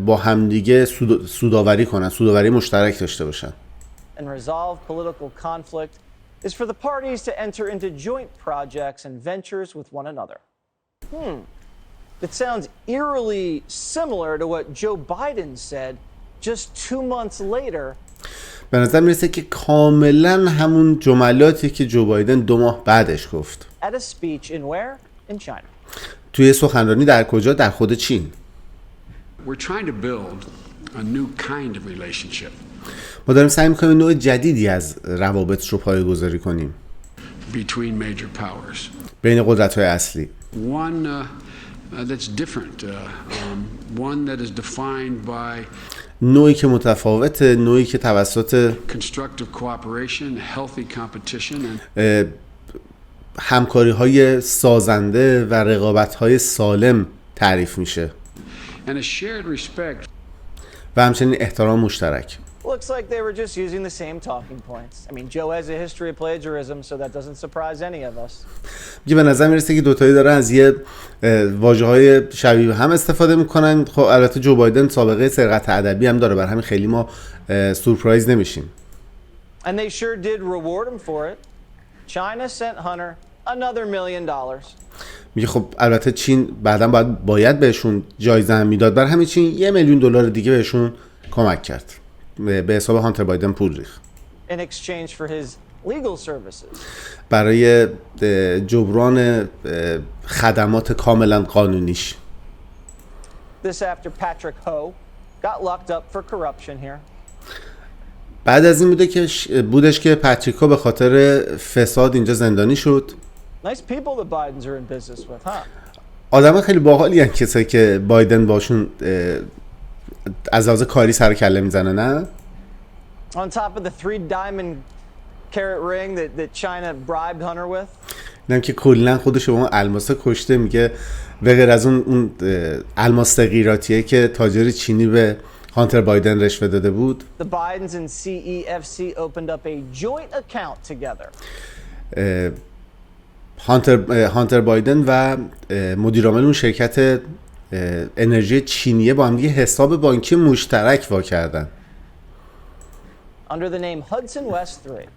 با همدیگه سودآوری کنن، سودآوری مشترک داشته باشن. And resolve political conflict is for the parties to enter into joint projects and ventures with one another. It sounds eerily similar to what Joe Biden said just 2 months later. به نظر میرسه که کاملا همون جملاتی که جو بایدن 2 ماه بعدش گفت. At a speech in where? In China. توی سخنرانی در کجا؟ در خود چین. We're trying to build a new kind of relationship. ما داریم سعی می‌کنیم نوع جدیدی از روابط رو پایه‌گذاری کنیم. Between major powers. بین قدرت‌های اصلی. One that's different, one that is defined by نوعی که متفاوته، نوعی که توسط constructive cooperation, healthy competition and همکاری‌های سازنده و رقابت‌های سالم تعریف میشه. and a shared respect. و همچنین احترام مشترک. Looks like they were just using the same talking points. I mean, Joe has a history of plagiarism, so that doesn't surprise any of us. میگه به نظر میرسه که دوتایی دارن از یه واژه‌های شبیه هم استفاده میکنن. خب البته جو بایدن سابقه سرقت ادبی هم داره، برای همین خیلی ما سورپرایز نمیشیم. And they sure did reward him for it. China sent Hunter another $1 million. میگه خب البته چین بعداً باید بهشون جایزه هم میداد، برای همین چین $1 میلیون دیگه بهشون کمک کرد. به حساب هانتر بایدن پول ریخت. In exchange for his legal services. برای جبران خدمات کاملا قانونیش. This after Patrick Ho got locked up for corruption here. بعد از این بودش که پاتریکو به خاطر فساد اینجا زندانی شد. Nice people the Bidens are in business with, huh? آدم خیلی باحالی هستن کسایی که بایدن باشون از لحاظ کاری سر کله میزنه، نه؟ On top of the 3 diamond carat ring that China bribed Hunter with. اینم که کلا خودش به اون الماس کشته. میگه به غیر از اون الماس تغییراتیه که تاجر چینی به هانتر بایدن رشوه داده بود. The Bidens and CEFC opened up a joint account together. هانتر بایدن و مدیرعامل اون شرکت انرژی چینیه با هم دیگه حساب بانکی مشترک وا کردن. Under the name Hudson West 3.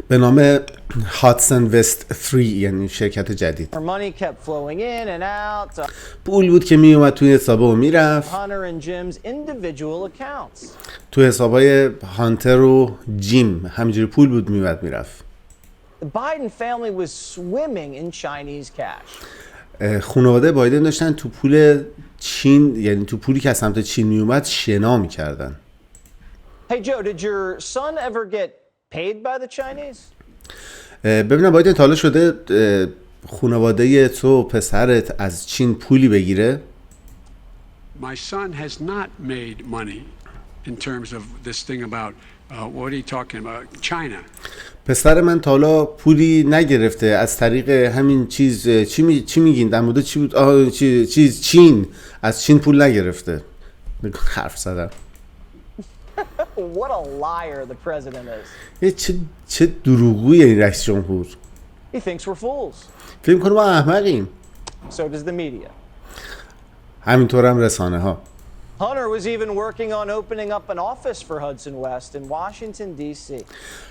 به نام هادسون وست 3، یعنی شرکت جدید. Her money kept flowing in and out. پول بود که می اومد توی حسابه و میرفت. Hunter and Jim's individual accounts. تو حسابای هانتر و جیم همینجوری پول بود میومد میرفت. The Biden family was swimming in Chinese cash. خانواده بایدن داشتن تو پول چین، یعنی تو پولی که از سمت چین میومد شنا میکردن. Hey Joe, did your son ever get paid by the Chinese? ببینم بایدن تا حالا شده خانواده تو پسرت از چین پولی بگیره؟ My son has not made money in terms of this thing about what are you talking about? China. پسر من تا حالا پولی نگرفته از طریق همین چیز چی میگین در مورد چی بود چیز چین، از چین پول نگرفته. حرف زدم. What a liar the president is. چه دروغگویه این رئیس جمهور. He thinks we're fools. فکر می‌کنه ما احمقیم. So does the media. همینطور هم رسانه ها. Hunter was even working on opening up an office for Hudson West in Washington D.C.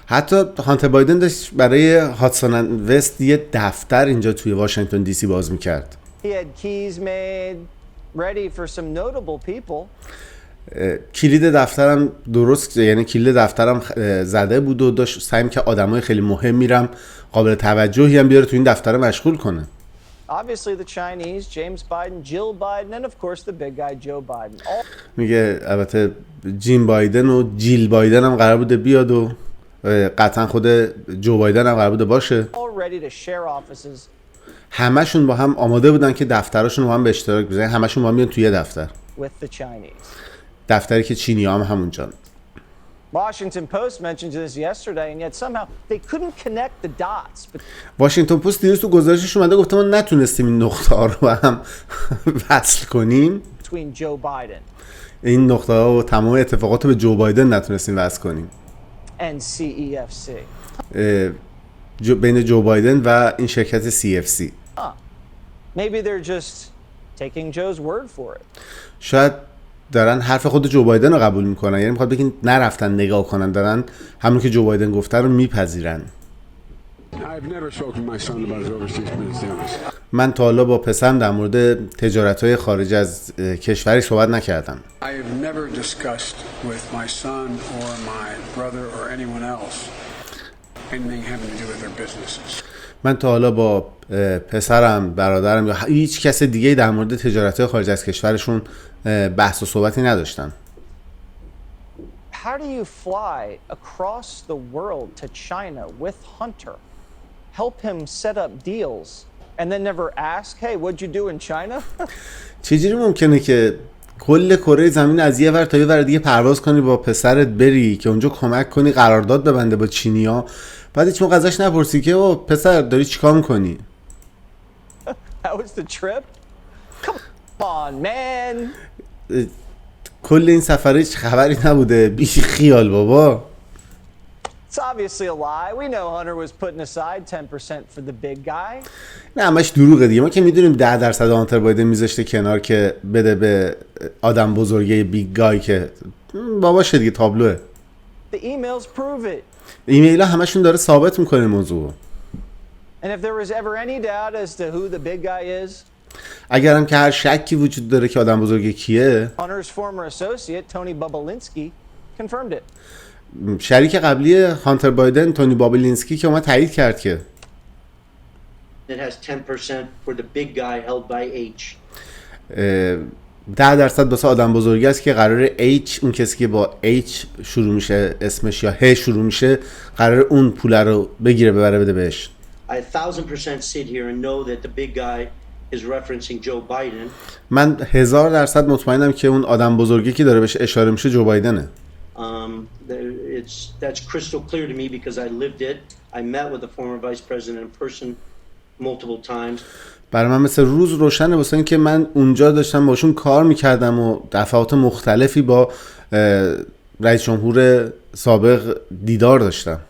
حتی هانتر بایدن داشت برای هادسون وست یه دفتر اینجا توی واشنگتن دی سی باز میکرد. He had keys made ready for some notable people. کلید دفترم درست، یعنی کلید دفترم زده بود و داشت سعی می‌کرد آدمای خیلی مهم میرم قابل توجهی هم بیاره تو این دفتر مشغول کنه. Obviously the Chinese, James Biden, Jill Biden, and of course the big guy Joe Biden. میگه البته جیم بایدن و جیل بایدن هم قرار بوده بیاد و قطعا خود جو بایدن هم قرار بوده باشه. All ready to share offices. همشون با هم آماده بودن که دفتراشون با هم به اشتراک بذارن. همشون با هم میان توی یه دفتر. With the Chinese. دفتری که چینی‌ها هم همونجان. Washington Post mentioned this yesterday and yet somehow they couldn't connect the dots. واشنگتن پست دیروز تو گزارشش اومده گفته ما نتونستیم این نقطه‌ها رو با هم وصل کنیم. Between Joe Biden. این نقطه‌ها و تمام اتفاقات رو به جو بایدن نتونستیم وصل کنیم. And CEFC. بین جو بایدن و این شرکت CFC. Maybe they're just taking Joe's word for it. شاید دارن حرف خود جو بایدن رو قبول میکنن، یعنی میخواد بگین نرفتن نگاه کنن، دارن همون که جو بایدن گفته رو میپذیرن. من تا حالا با پسرم در مورد تجارت‌های خارج از کشوری صحبت نکردم. من تا حالا با پسرم، برادرم یا هیچ کس دیگه در مورد تجارت‌های خارج از کشورشون بحث و صحبتی نداشتن. How do you fly across the world to China with Hunter, help him set up deals, and then never ask, hey, what'd you do in China? چجوری ممکنه که کل کره زمین از یه ور تا یه ور دیگه پرواز کنی با پسرت بری که اونجا کمک کنی قرارداد ببنده با چینی‌ها، بعد هیچ موقع ازش نپرسی که او پسر داری چیکار می‌کنی؟ How was the trip? Come on, man. کل این سفره هیچ خبری نبوده، بی خیال بابا. It's obviously a lie. We know Hunter was putting aside 10% for the big guy. نه همش دروغه دیگه. ما که میدونیم 10% هانتر بایدن میذاشته کنار که بده به آدم بزرگه بیگ گای که باباشه دیگه، تابلوه. The emails prove it. ایمیل ها همشون داره ثابت میکنه موضوع. And if there was ever any doubt as to who the big guy is, اگرم که هر شکی وجود داره که آدم بزرگ کیه، Hunter's former associate Tony Bobulinski confirmed it. شریک قبلی هانتر بایدن تونی بابلینسکی که اومد تایید کرد که It has 10% for the big guy held by H. 10% واسه آدم بزرگی است که قراره H، اون کسی که با H شروع میشه اسمش یا H شروع میشه، قراره اون پول رو بگیره ببره بده بهش. I 1000% sit here and know that the big guy is referencing Joe Biden. من 1000% مطمئنم که اون آدم بزرگی که داره بهش اشاره میشه جو بایدنه. That's crystal clear to me because I lived it. I met with the former vice president in person multiple times. برای من مثل روز روشنه واسه این که من اونجا داشتم باشون کار میکردم و دفعات مختلفی با رئیس جمهور سابق دیدار داشتم.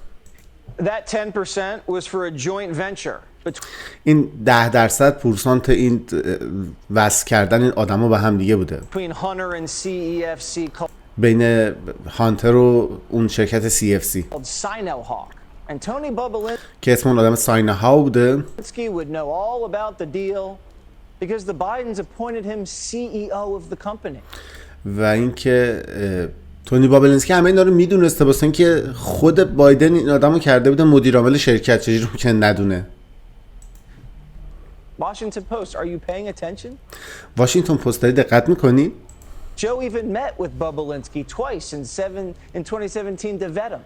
That 10% was for a joint venture. این 10% پورسانت این وصل کردن این آدما به هم دیگه بوده. Between Hunter and CEFC بین هانتر و اون شرکت CFC. And Tony Bobulinski که اسم اون آدم ساینها بوده. would know all about the deal because the Bidens appointed him CEO of the company. و اینکه تونی بابلینسکی همه اینا رو میدونسته واسه اینکه خود بایدن این آدمو کرده بوده مدیر عامل شرکت، چجوری ممکنه ندونه؟ Washington Post, are you paying attention? واشنگتن پست داری دقت میکنی؟ Joe even met with Bobulinski twice in 2017 to vet him.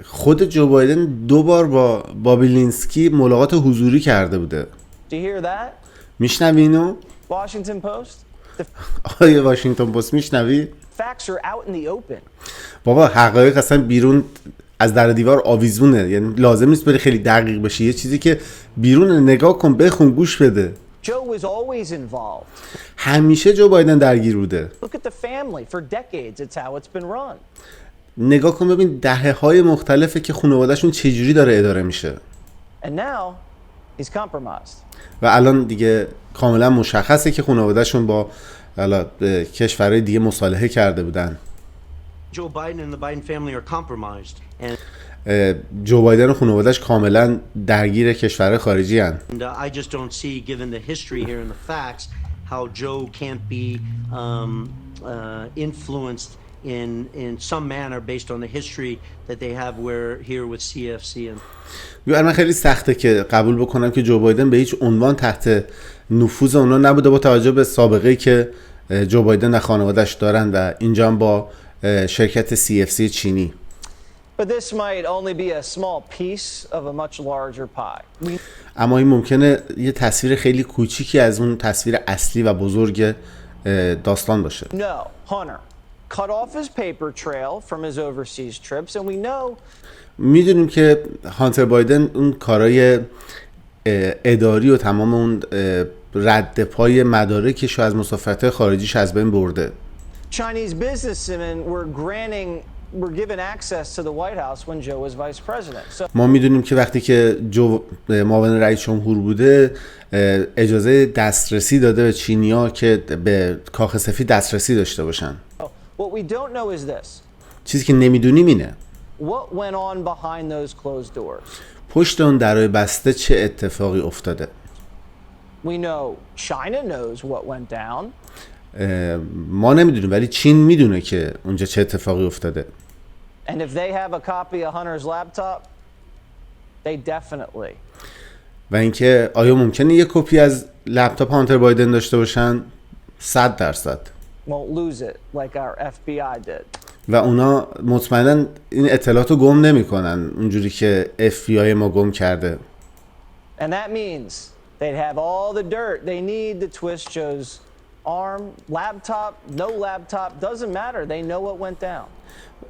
خود جو بایدن 2 بار با بابلینسکی ملاقات حضوری کرده بوده. Do you hear that? میشنوی اینو؟ Washington Post? آقای واشنگتن پست میشنوی؟ Facts are out in the open. بابا حقایق اصلا بیرون از در دیوار آویزونه، یعنی لازم نیست بری خیلی دقیق بشی، یه چیزی که بیرون نگاه کن، بخون، گوش بده. Joe was always involved. همیشه جو بایدن درگیر بوده. Look at the family. For decades, it's how it's been run. نگاه کن ببین دهه‌های مختلفه که خانواده‌شون چجوری داره اداره میشه. And now, he's compromised. و الان دیگه کاملا مشخصه که خانواده‌شون با کشورهای دیگه مصالحه کرده بودن. Joe Biden and the Biden family are compromised. And جو بایدن و خانواده‌اش کاملا درگیر کشورهای خارجی هن. I just don't see, given the history here and the facts, how Joe can't be influenced in some manner based on the history that they have here with CFC. من خیلی سخته که قبول بکنم که جو بایدن به هیچ عنوان تحت نفوذ اونا نبوده با توجه به سابقه‌ای که جو بایدن و خانواده‌اش دارن و اینجا با شرکت CFC چینی. But this might only be a small piece of a much larger pie. اما این ممکنه یه تصویر خیلی کوچیکی از اون تصویر اصلی و بزرگ داستان باشه. No, Hunter cut off his paper trail from his overseas trips and we know میدونیم که هانتر بایدن اون کارهای اداری و تمام اون رد پای مدارکش از مسافرت‌های خارجیش از بین برده. Chinese businessmen were given access to the White House when Joe was vice president. So ما میدونیم که وقتی که جو معاون رئیس جمهور بوده اجازه دسترسی داده به چینی‌ها که به کاخ سفید دسترسی داشته باشن. what we don't know is this. چیزی که نمیدونیم اینه What went on behind those closed doors? پشت اون درهای بسته چه اتفاقی افتاده. We know China knows what went down. ما نمیدونیم ولی چین میدونه که اونجا چه اتفاقی افتاده. And if they have a copy of Hunter's laptop, they definitely. و اینکه آیا ممکنه یک کپی از لپتاپ هانتر بایدن داشته باشن؟ 100%. Won't lose it like our FBI did. و اونا مطمئناً این اطلاعاتو گم نمی‌کنن اونجوری که FBI ما گم کرده. And that means they'd have all the dirt they need to twist Joe's arm, laptop, no laptop, doesn't matter. They know what went down.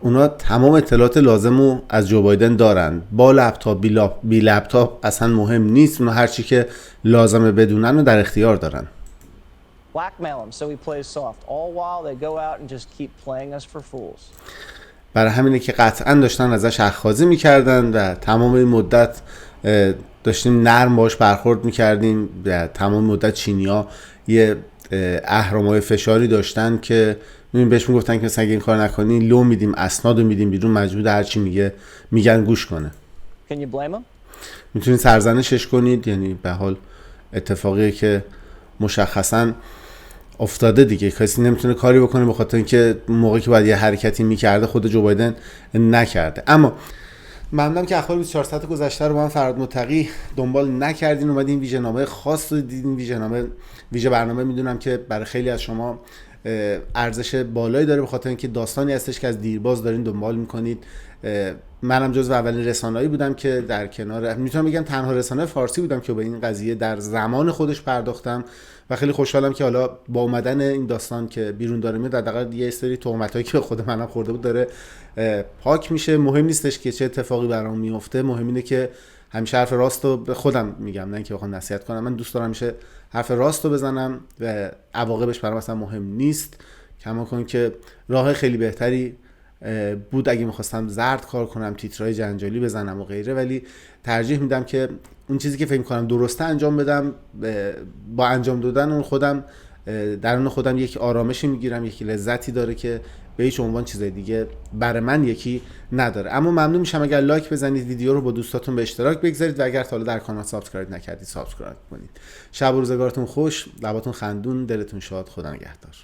اونا تمام اطلاعات لازمو از جو بایدن دارن. با لپتاپ بی لپتاپ اصلا مهم نیست. اونا هر چی که لازمه بدونن رو در اختیار دارن. Blackmail him so he plays soft. All while they go out and just keep playing us for fools. برای همینه که قطعا داشتن ازش اخاذی میکردن و تمام این مدت داشتیم نرم باش برخورد میکردیم و تمام مدت چینی‌ها یه اهرم‌های فشاری داشتن که بهش میگفتن که مثلا اگه این کار نکنی لو میدیم، اسنادو میدیم بیرون، مجبور هر چی میگن گوش کنه. Can you blame him? میتونید سرزنشش کنید، یعنی به حال اتفاقی که مشخصاً افتاده دیگه، کسی نمیتونه کاری بکنه به خاطر اینکه موقعی که باید یه حرکتی میکرده خود جو بایدن نکرده. اما ممنونم که اخبار 24 ساعت گذشته رو با من فراد متقی دنبال نکردین، اومدین ویژه‌نامه خاص رو دیدین. ویژه برنامه میدونم که برای خیلی از شما ارزش بالایی داره به خاطر اینکه داستانی هستش که از دیرباز دارین دنبال میکنید. منم جزو اولین رسانه‌ای بودم که در کنار، میتونم بگم تنها رسانه فارسی بودم که به این قضیه در زمان خودش پرداختم و خیلی خوشحالم که حالا با اومدن این داستان که بیرون داره میاد حداقل یه سری تهمتایی که خود منم خورده بود داره پاک میشه. مهم نیستش که چه اتفاقی برام میفته، مهم اینه که همیشه حرف راست رو به خودم میگم، نه اینکه بخوام نصیحت کنم. من دوست دارم همیشه حرف راست رو بزنم و عواقبش برام اصلا مهم نیست. کما کن که راه خیلی بهتری بود اگه میخواستم زرد کار کنم، تیترهای جنجالی بزنم و غیره، ولی ترجیح میدم که اون چیزی که فکر کنم درسته انجام بدم. با انجام دادن اون خودم درون خودم یک آرامشی میگیرم، یک لذتی داره که به هیچ عنوان چیزای دیگه برای من یکی نداره. اما ممنون میشم اگر لایک بزنید، ویدیو رو با دوستاتون به اشتراک بگذارید و اگر تا حالا در کانال سابسکرایب نکردید سابسکرایب کنید. شب و روزگارتون خوش، لباتون خندون، دلتون شاد، خدا نگهدار.